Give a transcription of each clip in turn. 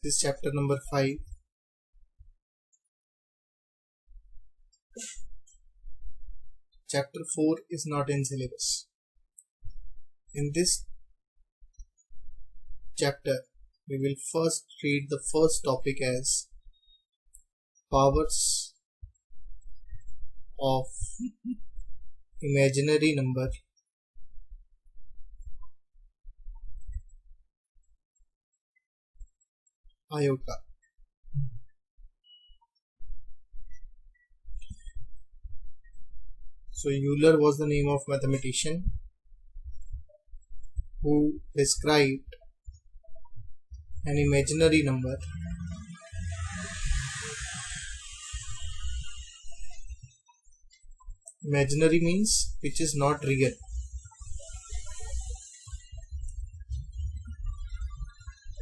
This is chapter number 5. Chapter 4 is not in syllabus. In this chapter, we will first read the first topic as powers of imaginary number iota. So Euler was the name of mathematician who described an imaginary number imaginary means which is not real.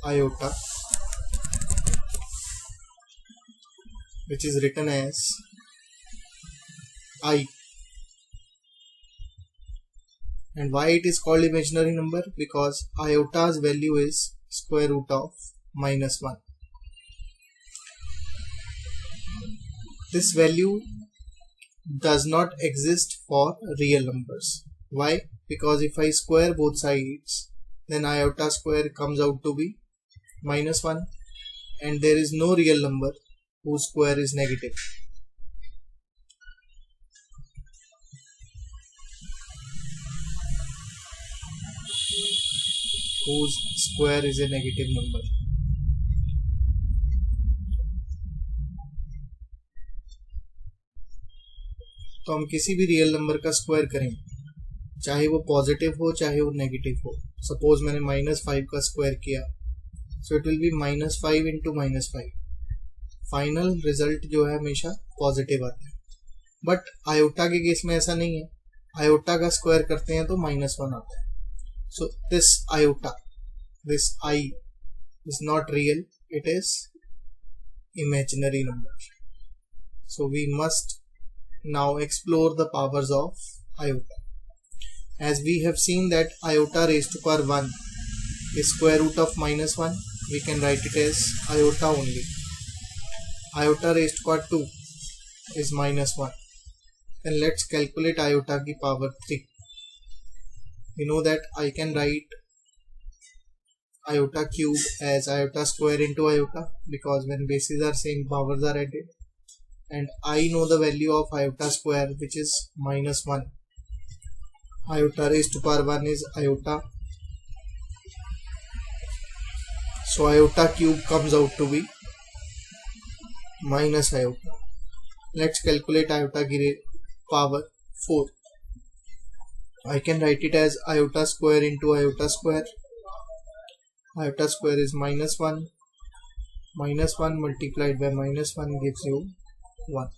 Iota, which is written as I. And why it is called imaginary number? Because iota's value is square root of -1. This value does not exist for real numbers. Why? Because if I square both sides, then iota square comes out to be -1, and there is no real number whose square is negative. Whose square is a negative number. तो हम किसी भी real number का square करें, चाहे वो positive हो चाहे वो नेगेटिव हो. सपोज मैंने -5 का स्क्वायर किया, so it will be -5 into -5. Final result जो है हमेशा पॉजिटिव आता है. बट आयोटा के केस में ऐसा नहीं है. आयोटा का स्क्वायर करते हैं तो -1 आता है. So this iota, this I is not real, it is imaginary number. So we must now explore the powers of iota. As we have seen that iota raised to power 1 is square root of -1, we can write it as iota only. Iota raised to power 2 is -1. Then let's calculate iota की power 3. We know that I can write iota cube as iota square into iota, because when bases are same, powers are added. And I know the value of iota square, which is -1. Iota raised to power 1 is iota. So iota cube comes out to be minus iota. Let's calculate iota की power 4. I can write it as iota square into iota square. Iota square is -1. -1 multiplied by -1 gives you 1.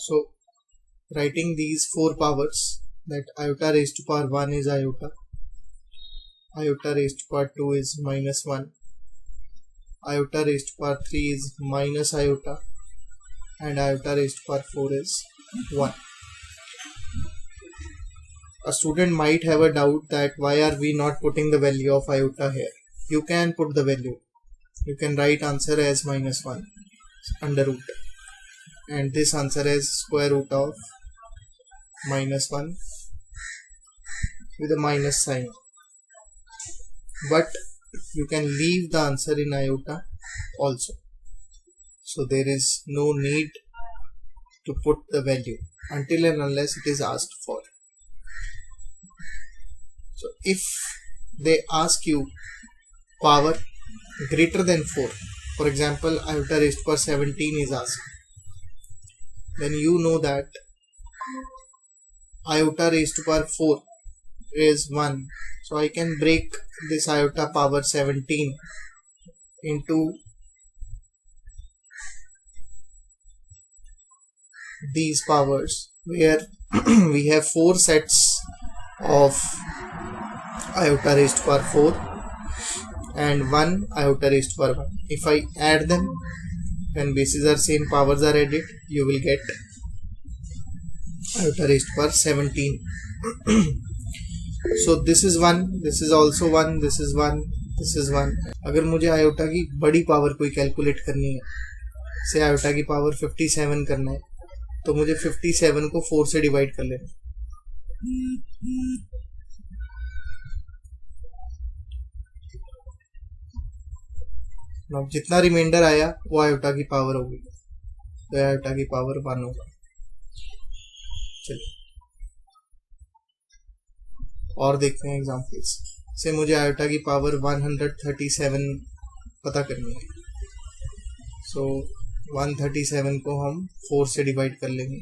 So writing these 4 powers, that iota raised to power 1 is iota, iota raised to power 2 is -1, iota raised to power 3 is minus iota, and iota raised to power 4 is 1. A student might have a doubt that why are we not putting the value of iota here. You can put the value. You can write answer as -1 under root, and this answer is square root of -1 with a minus sign. But you can leave the answer in iota also. So there is no need to put the value until and unless it is asked for. So if they ask you power greater than 4, for example iota raised to power 17 is asked, then you know that iota raised to power 4 is 1. So I can break this iota power 17 into these powers, where we have 4 sets of iota raised to power 4 and 1 iota raised to power 1. If I add them, when bases are same, powers are added, you will get iota raised to power 17. So this is 1, this is also 1, this is 1, this is 1। अगर मुझे iota की बड़ी power कोई calculate करनी है, से iota की power 57 करना है, तो मुझे 57 को 4 से डिवाइड कर लेना। जितना रिमाइंडर आया वो आयोटा की पावर होगी, तो आयोटा की पावर 1 होगा। चलिए और देखते हैं एग्जाम्पल्स से। मुझे आयोटा की पावर 137 पता करनी है, सो 137 को हम 4 से डिवाइड कर लेंगे।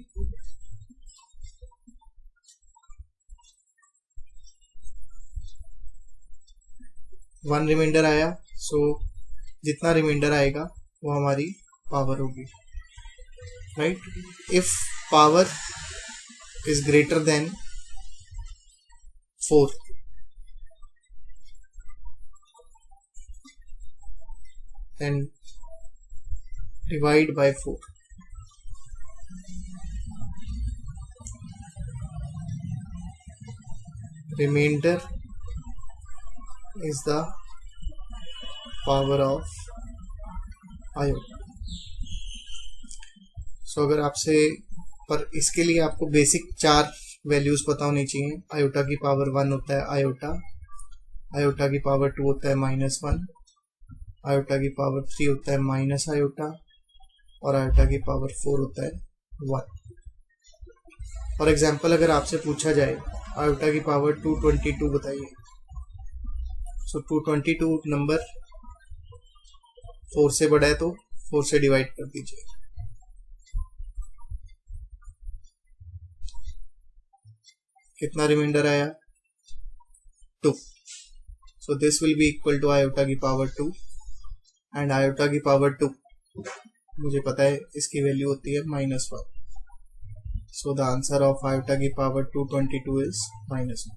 वन रिमाइंडर आया, सो जितना रिमाइंडर आएगा वो हमारी पावर होगी, right. If power is greater than 4, then divide by 4. Remainder is the power of iota. सो अगर आपसे, पर इसके लिए आपको बेसिक 4 वैल्यूज पता होनी चाहिए। आयोटा की पावर 1 होता है आयोटा, आयोटा की पावर 2 होता है -1, आयोटा की पावर 3 होता है माइनस आयोटा, और आयोटा की पावर 4 होता है 1। फॉर एग्जाम्पल अगर आपसे पूछा जाए आयोटा की पावर 222 बताइए, सो 222 नंबर 4 से बड़ा है तो 4 से डिवाइड कर दीजिए। कितना रिमाइंडर आया? 2। So this will be equal to iota की पावर 2, एंड आयोटा की पावर 2 मुझे पता है इसकी वैल्यू होती है -1। So the answer of iota की पावर 222 इज -1।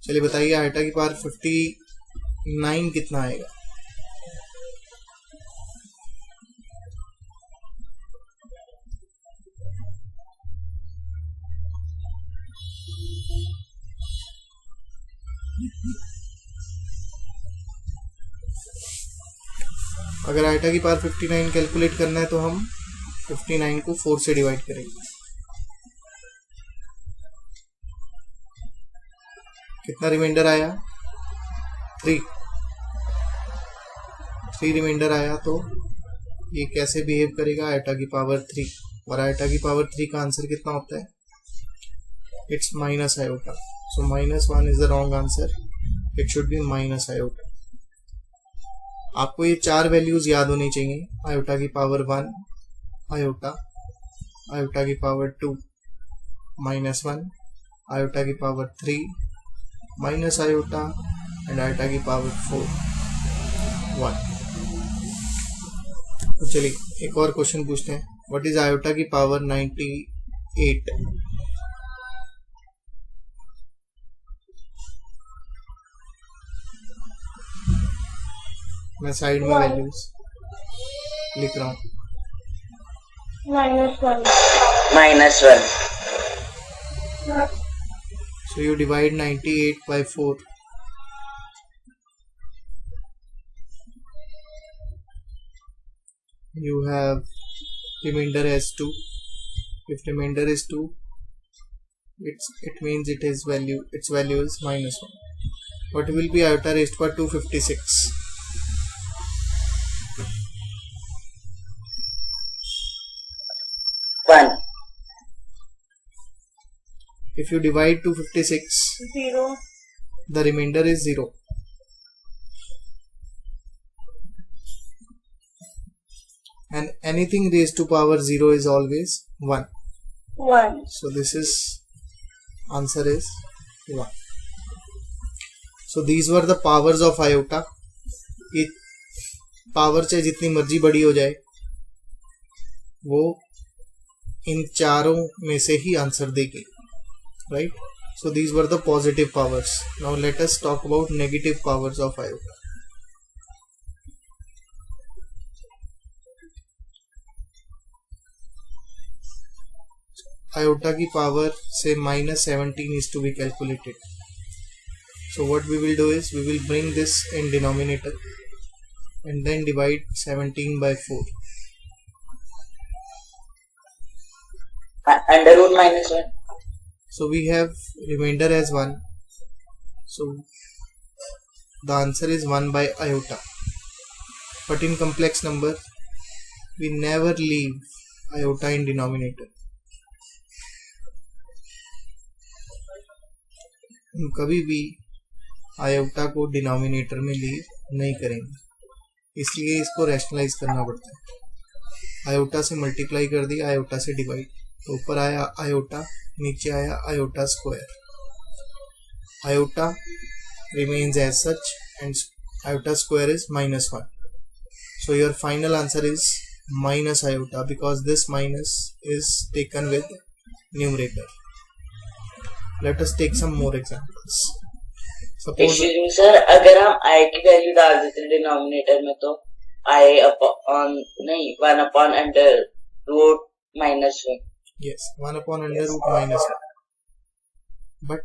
चलिए बताइए आयोटा की पावर 59 कितना आएगा? अगर आयोटा की पावर 59 कैलकुलेट करना है तो हम 59 को 4 से डिवाइड करेंगे। कितना रिमाइंडर आया? 3 रिमाइंडर आया, तो ये कैसे बिहेव करेगा? आयोटा की पावर 3, और आयोटा की पावर 3 का आंसर कितना होता है? It's minus iota. So -1 is the wrong answer, it should be minus iota. आपको ये 4 वैल्यूज याद होनी चाहिए। आयोटा की पावर 1 आयोटा, आयोटा की पावर 2 -1, आयोटा की power 3 minus iota, and iota की पावर 4 1। तो चलिए एक और क्वेश्चन पूछते हैं। व्हाट इज आयोटा की पावर 98? मैं साइड में वैल्यूज लिख रहा हूँ। -1. So you divide 98 by 4. You have remainder as 2. If remainder is 2, it means its value is -1. What will be iota raised to power 256? If you divide 256, 0. the remainder is 0. And anything raised to power 0 is always 1. 1. So this is answer is 1. So these were the powers of iota. ये power चाहे जितनी मर्जी बड़ी हो जाए वो इन चारों में से ही आंसर देगी, right? So these were the positive powers. Now let us talk about negative powers of iota. Iota की पावर से -17 is to be calculated. So what we will do is we will bring this in denominator and then divide 17 by 4. Under root minus 1. So we have remainder as 1. So the answer is 1 by iota. But in complex number, we never leave iota in denominator. हम कभी भी iota को denominator में leave नहीं करेंगे, इसलिए इसको rationalise करना पड़ता है। आयोटा से मल्टीप्लाई कर दिया, आयोटा से डिवाइड, तो ऊपर आया आयोटा, नीचे आया iota square. Iota remains as such and iota square is -1. So your final answer is minus iota because this minus is taken with numerator. Let us take some more examples. Suppose sir अगर हम i की value डाल देते हैं denominator में तो i upon नहीं 1 upon under root minus 1. yes, 1 upon under root minus 1. But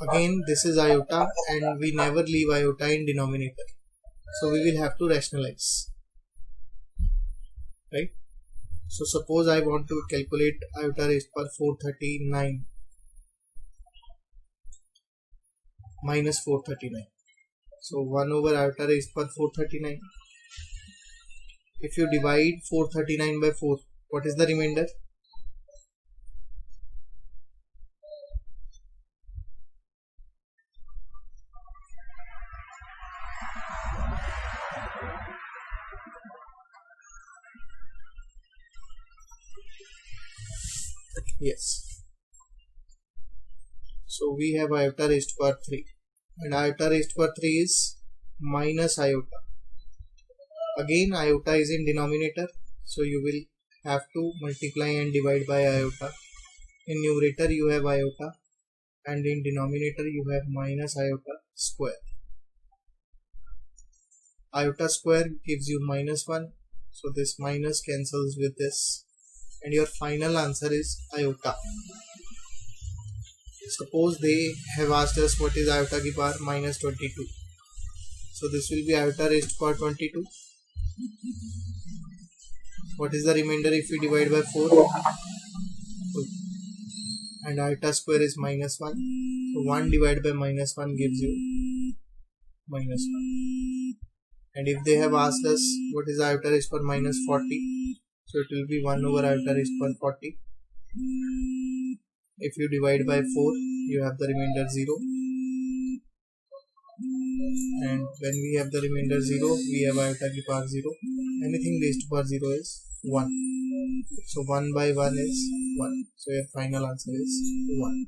again this is iota and we never leave iota in denominator, so we will have to rationalize, right? So suppose I want to calculate iota raised to power 439 minus 439. So 1 over iota raised to power 439. If you divide 439 by 4, what is the remainder? Yes. So we have iota raised to power 3 and iota raised to power 3 is minus iota. Again iota is in denominator, so you will have to multiply and divide by iota. In numerator you have iota and in denominator you have minus iota square. Iota square gives you -1, so this minus cancels with this and your final answer is iota. Suppose they have asked us what is iota की power -22. So this will be iota raised to power 22. What is the remainder if we divide by 4? 2. And iota square is -1. So 1 divided by -1 gives you -1. And if they have asked us what is iota raised to power -40, so it will be 1 over iota raised to power 40. If you divide by 4, you have the remainder 0. And when we have the remainder 0, we have iota ki power 0. Anything raised to power 0 is 1. So 1 by 1 is 1. So your final answer is 1.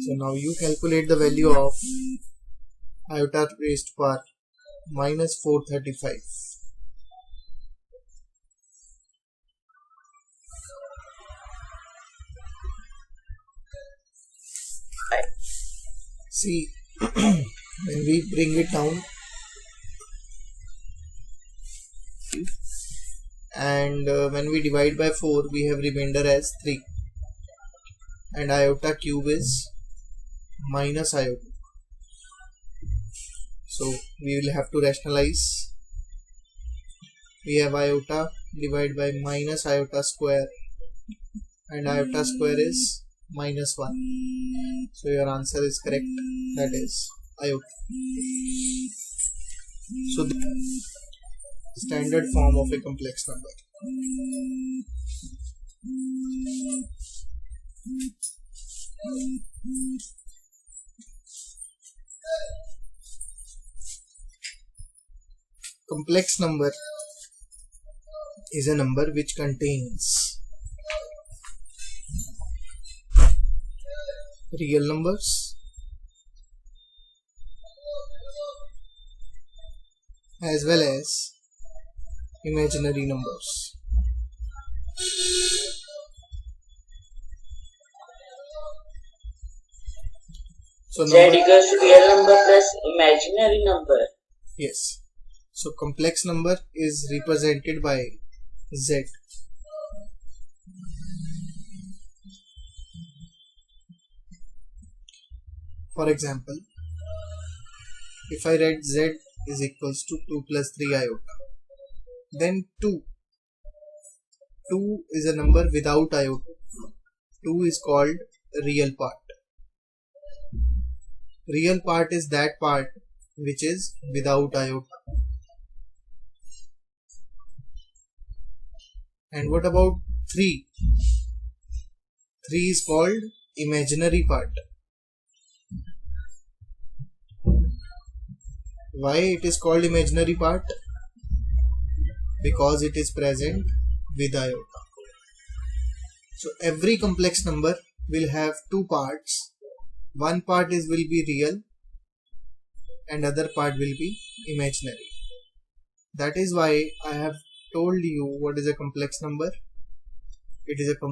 So now you calculate the value of iota raised to power -435. See, when we bring it down and when we divide by 4, we have remainder as 3 and iota cube is minus iota. So we will have to rationalize. We have iota divided by minus iota square and iota square is -1. So your answer is correct, that is iota. So the standard form of a complex number. Complex number is a number which contains real numbers, as well as imaginary numbers. So Z equals to real number plus imaginary number. Yes. So complex number is represented by Z. For example, if I write z is equals to 2 plus 3 iota, then 2 is a number without iota. 2 is called real part. Real part is that part which is without iota. And what about 3? 3 is called imaginary part. Why it is called imaginary part? Because it is present with iota. So every complex number will have two parts. One part will be real and other part will be imaginary. That is why I have told you what is a complex number. It is a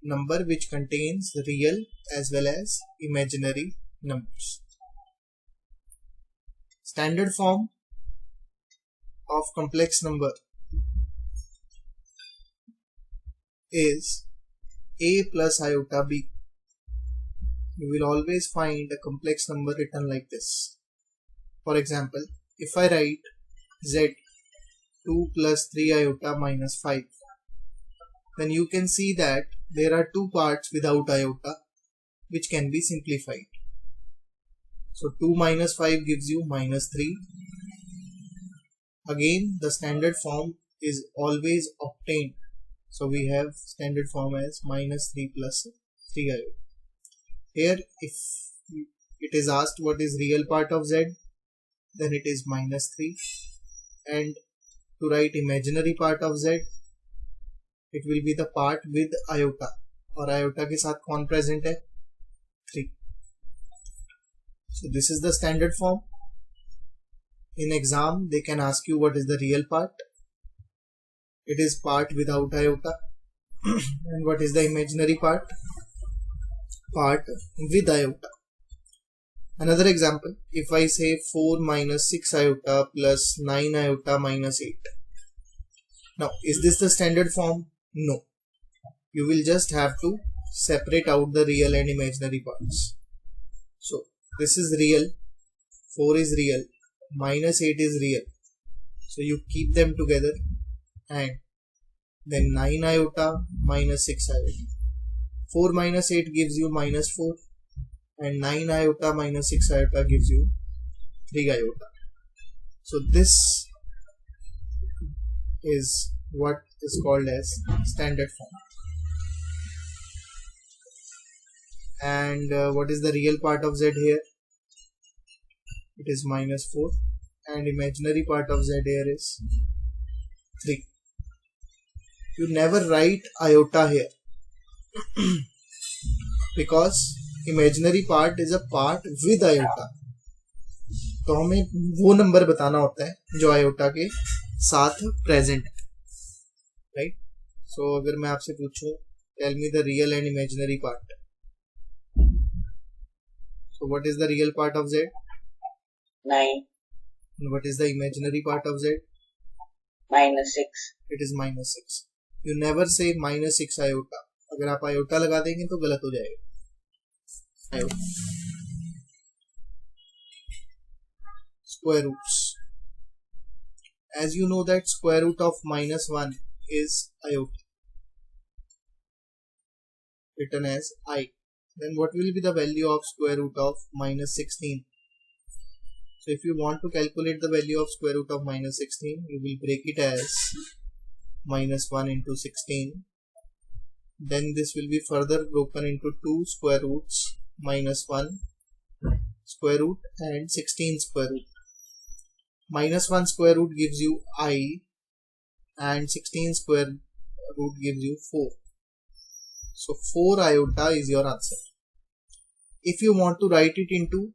number which contains real as well as imaginary numbers. Standard form of complex number is a plus iota b. You will always find a complex number written like this. For example, if I write z 2 plus 3 iota minus 5, then you can see that there are two parts without iota which can be simplified. So 2 minus 5 gives you minus 3. Again, the standard form is always obtained. So we have standard form as minus 3 plus 3 iota. Here, if it is asked what is real part of z, then it is minus 3. And to write imaginary part of z, it will be the part with iota. और iota के साथ कौन present है? 3. So this is the standard form. In exam, they can ask you what is the real part. It is part without iota. And what is the imaginary part? Part with iota. Another example, if I say 4 minus 6 iota plus 9 iota minus 8. Now, is this the standard form? No. You will just have to separate out the real and imaginary parts. So, this is real, 4 is real, minus 8 is real. So, you keep them together and then 9 iota minus 6 iota. 4 minus 8 gives you minus 4 and 9 iota minus 6 iota gives you 3 iota. So this is what is called as standard form. And what is the real part of z here? It is minus 4 and imaginary part of z here is 3. You never write iota here because imaginary part is a part with iota. तो हमें वो number बताना होता है जो iota के साथ present है, राइट? सो अगर मैं आपसे पूछूं tell me the real and imaginary part, so what is the real part of z? 9. And what is the imaginary part of z? Minus 6. It is minus 6. You never say minus 6 iota. अगर आप iota लगा देंगे तो गलत हो जाएगा. Iota. Square roots. As you know that square root of minus 1 is iota, written as I. Then what will be the value of square root of minus 16? So if you want to calculate the value of square root of minus 16, you will break it as minus 1 into 16. Then this will be further broken into 2 square roots, minus 1 square root and 16 square root. Minus 1 square root gives you I and 16 square root gives you 4. So 4 iota is your answer. If you want to write it into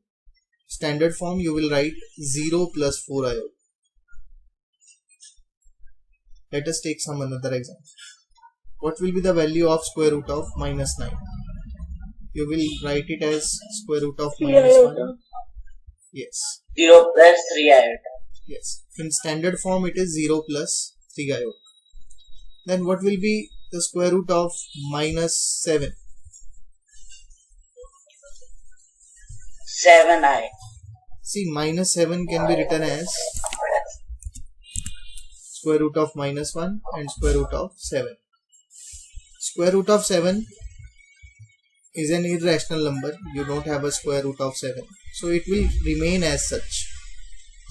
standard form, you will write 0 plus 4 iota. Let us take some another example. What will be the value of square root of minus 9? You will write it as square root of minus 1. Yes. 0 plus 3 iota. Yes. In standard form, it is 0 plus 3 iota. Then what will be the square root of minus 7? 7i. See, minus 7 can be written as square root of minus 1 and square root of 7. Square root of 7 is an irrational number. You don't have a square root of 7. So it will remain as such.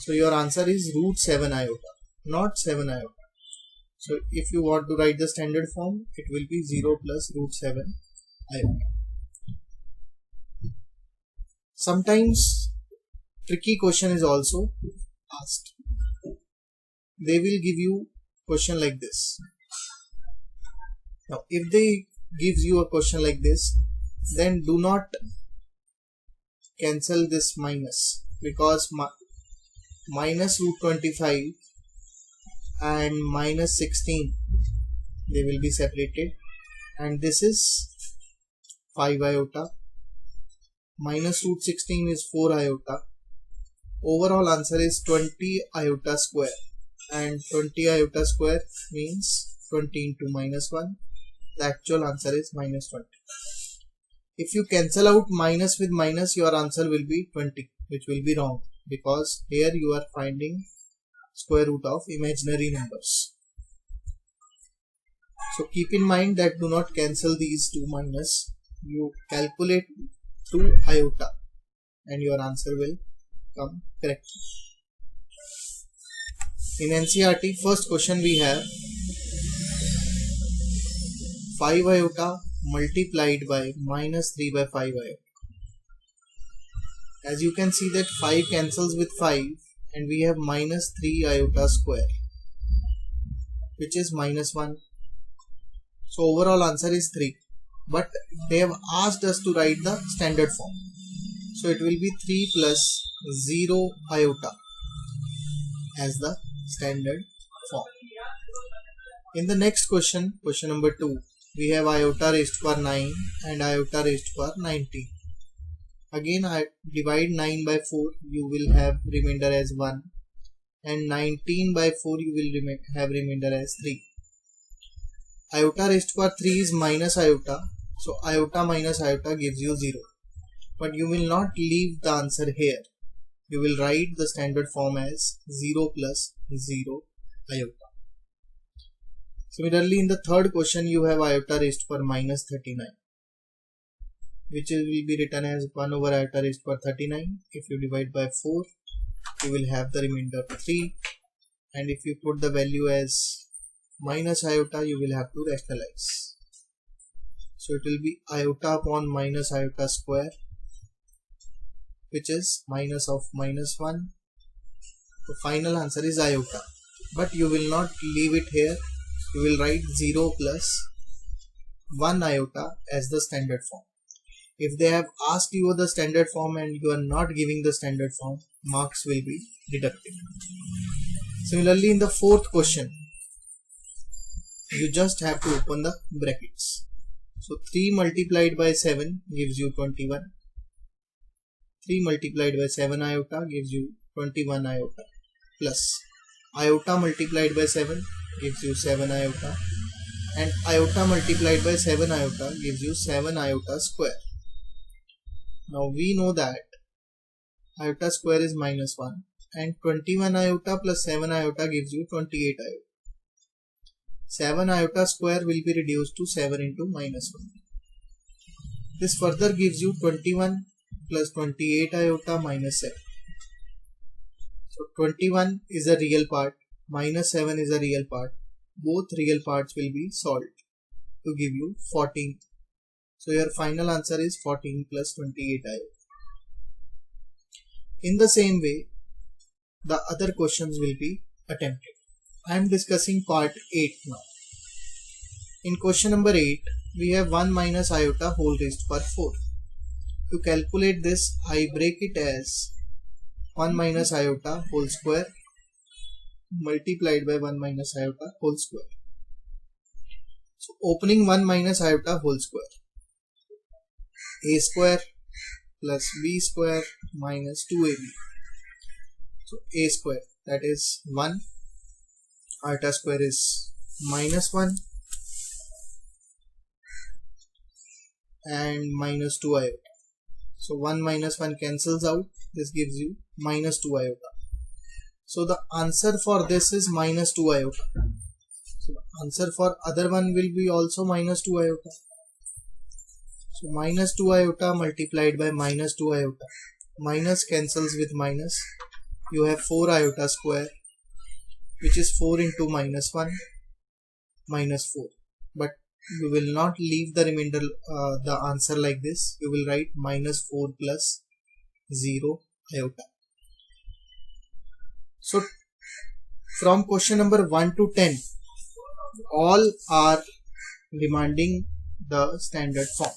So your answer is root 7 iota, not 7 iota. So if you want to write the standard form, it will be 0 plus root 7 iota. Sometimes tricky question is also asked. They will give you question like this. Now if they gives you a question like this, then do not cancel this minus, because minus root 25 and minus 16, they will be separated, and this is 5 iota, minus root 16 is 4 iota. Overall answer is 20 iota square, and 20 iota square means 20 into minus 1. The actual answer is minus 20. If you cancel out minus with minus, your answer will be 20, which will be wrong, because here you are finding square root of imaginary numbers. So keep in mind that do not cancel these two minus. You calculate through iota and your answer will come correct. In NCERT, first question we have 5 iota multiplied by minus 3 by 5 iota. As you can see that 5 cancels with 5 and we have minus 3 iota square, which is minus 1. So overall answer is 3. But they have asked us to write the standard form. So it will be 3 plus 0 iota as the standard form. In the next question, question number 2, we have iota raised to power 9 and iota raised to power 90. Again, I divide 9 by 4, you will have remainder as 1, and 19 by 4 you will have remainder as 3. Iota raised to power 3 is minus iota, so iota minus iota gives you 0. But you will not leave the answer here. You will write the standard form as 0 plus 0 iota. Similarly, in the third question, you have iota raised to power minus 39, which will be written as 1 over iota raised to power 39. If you divide by 4, you will have the remainder 3. And if you put the value as minus iota, you will have to rationalize. So it will be iota upon minus iota square, which is minus of minus 1. The final answer is iota. But you will not leave it here. You will write 0 plus 1 iota as the standard form. If they have asked you the standard form and you are not giving the standard form, marks will be deducted. Similarly, in the fourth question, you just have to open the brackets. So 3 multiplied by 7 gives you 21. 3 multiplied by 7 iota gives you 21 iota, plus iota multiplied by 7 gives you 7 iota, and iota multiplied by 7 iota gives you 7 iota square. Now we know that iota square is minus 1, and 21 iota plus 7 iota gives you 28 iota. 7 iota square will be reduced to 7 into minus 1. This further gives you 21 plus 28 iota minus 7. So 21 is a real part, minus 7 is a real part. Both real parts will be solved to give you 14. So your final answer is 14 plus 28 iota. In the same way, the other questions will be attempted. I am discussing part 8 now. In question number 8, we have 1 minus iota whole raised to power 4. To calculate this, I break it as 1 minus iota whole square multiplied by 1 minus iota whole square. So opening 1 minus iota whole square, a square plus b square minus 2ab. So a square, that is 1, iota square is minus 1, and minus 2 iota. So 1 minus 1 cancels out. This gives you minus 2 iota. So the answer for this is minus 2 iota. So the answer for other one will be also minus 2 iota. So minus 2 iota multiplied by minus 2 iota. Minus cancels with minus. You have 4 iota square, which is 4 into minus 1 minus 4. But you will not leave the remainder, the answer like this. You will write minus 4 plus 0 iota. So from question number 1 to 10, all are demanding the standard form.